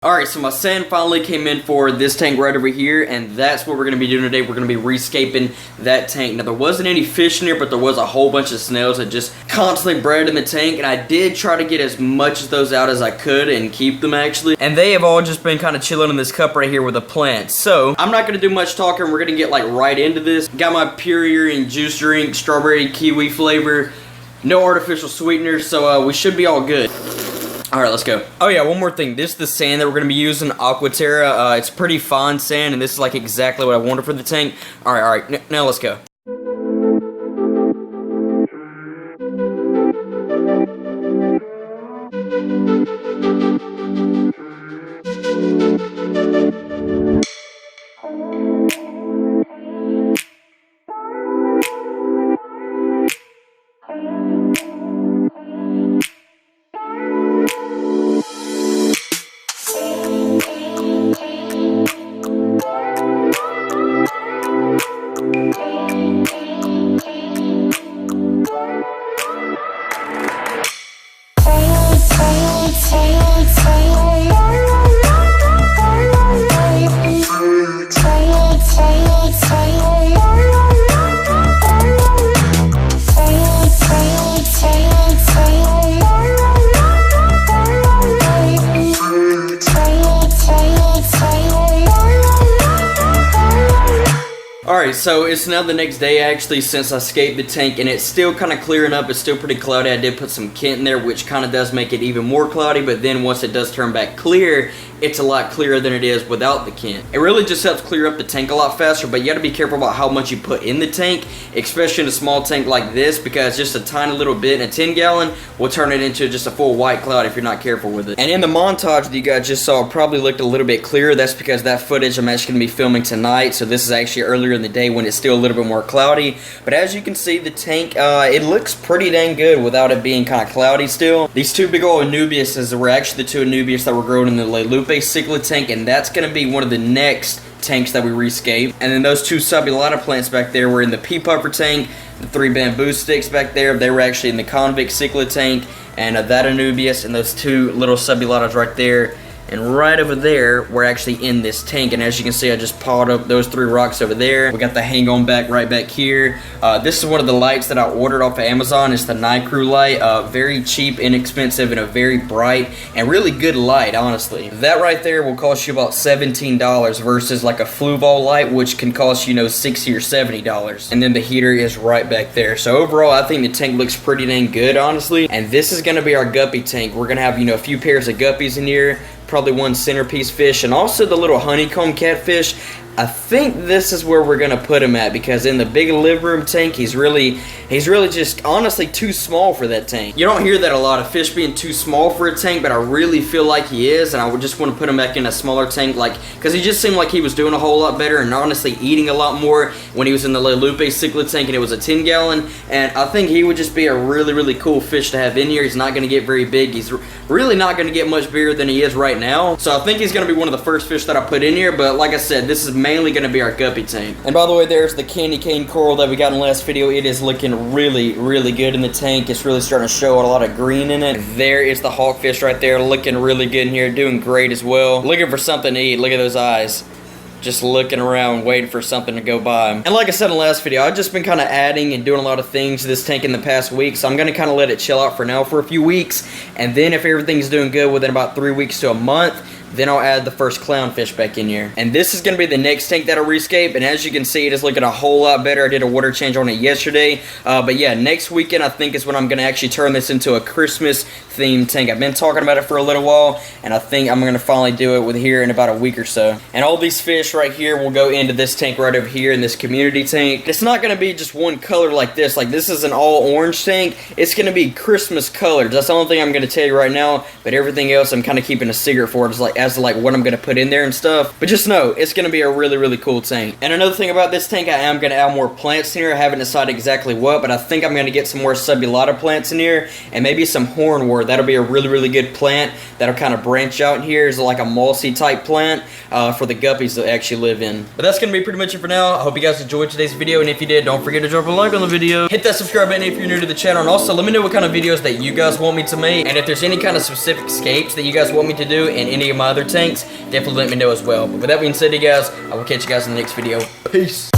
Alright, so my sand finally came in for this tank right over here, and that's what we're going to be doing today. We're going to be rescaping that tank. Now, there wasn't any fish in here, but there was a whole bunch of snails that just constantly bred in the tank, and I did try to get as much of those out as I could and keep them, actually. And they have all just been kind of chilling in this cup right here with a plant. So, I'm not going to do much talking. We're going to get, like, right into this. Got my Pure juice drink, strawberry kiwi flavor, no artificial sweeteners, so we should be all good. Alright, let's go. Oh yeah, one more thing. This is the sand that we're going to be using, Aquaterra. It's pretty fine sand, and this is like exactly what I wanted for the tank. Alright, now let's go. Alright, so it's now the next day actually since I escaped the tank, and it's still kind of clearing up. It's still pretty cloudy. I did put some Kent in there, which kind of does make it even more cloudy, but then once it does turn back clear, it's a lot clearer than it is without the Kent. It really just helps clear up the tank a lot faster, but you got to be careful about how much you put in the tank, especially in a small tank like this, because just a tiny little bit in a 10-gallon will turn it into just a full white cloud if you're not careful with it. And in the montage that you guys just saw, it probably looked a little bit clearer. That's because that footage I'm actually going to be filming tonight, so this is actually earlier in the day when it's still a little bit more cloudy. But as you can see, the tank, it looks pretty dang good without it being kind of cloudy still. These two big old Anubiuses were actually the two Anubius that were grown in the Le Lupe cichlid tank, and that's going to be one of the next tanks that we rescape. And then those two subulata plants back there were in the pea puffer tank. The 3 bamboo sticks back there, they were actually in the convict cichlid tank. And that Anubius and those 2 little subulatas right there and right over there were actually in this tank. And as you can see, I just piled up those 3 rocks over there. We got the hang on back right back here. This is one of the lights that I ordered off of Amazon. It's the Night Crew light. Very cheap, inexpensive, and a very bright and really good light, honestly. That right there will cost you about $17 versus like a Fluval light, which can cost you, $60 or $70. And then the heater is right back there. So overall, I think the tank looks pretty dang good, honestly. And this is going to be our guppy tank. We're going to have, a few pairs of guppies in here. Probably 1 centerpiece fish, and also the little honeycomb catfish. I think this is where we're gonna put him at, because in the big living room tank, he's really just honestly too small for that tank. You don't hear that a lot, of fish being too small for a tank, but I really feel like he is, and I would just want to put him back in a smaller tank, because he just seemed like he was doing a whole lot better and honestly eating a lot more when he was in the Le Lupe cichlid tank and it was a 10-gallon, and I think he would just be a really, really cool fish to have in here. He's not gonna get very big. He's really not gonna get much bigger than he is right now, so I think he's gonna be one of the first fish that I put in here, but like I said, this is mainly going to be our guppy tank. And by the way, there's the candy cane coral that we got in the last video. It is looking really, really good in the tank. It's really starting to show a lot of green in it. And there is the hawkfish right there, looking really good in here, doing great as well. Looking for something to eat. Look at those eyes. Just looking around, waiting for something to go by. And like I said in the last video, I've just been kind of adding and doing a lot of things to this tank in the past week, so I'm going to kind of let it chill out for now for a few weeks, and then if everything's doing good within about 3 weeks to a month, then I'll add the first clownfish back in here. And this is going to be the next tank that'll rescape, and as you can see, it is looking a whole lot better. I did a water change on it yesterday, but yeah, next weekend I think is when I'm going to actually turn this into a Christmas themed tank. I've been talking about it for a little while, and I think I'm going to finally do it with here in about a week or so. And all these fish right here will go into this tank right over here in this community tank. It's not going to be just one color like this. Like, this is an all orange tank. It's going to be Christmas colors. That's the only thing I'm going to tell you right now, but everything else I'm kind of keeping a secret for it, as to what I'm going to put in there and stuff. But just know, it's going to be a really, really cool tank. And another thing about this tank, I am going to add more plants in here. I haven't decided exactly what, but I think I'm going to get some more subulata plants in here, and maybe some hornwort. That'll be a really, really good plant that'll kind of branch out in here. It's like a mossy type plant for the guppies to actually live in. But that's going to be pretty much it for now. I hope you guys enjoyed today's video, and if you did, don't forget to drop a like on the video. Hit that subscribe button if you're new to the channel, and also let me know what kind of videos that you guys want me to make, and if there's any kind of specific escapes that you guys want me to do in any of my other tanks, definitely let me know as well. But with that being said, you guys, I will catch you guys in the next video. Peace.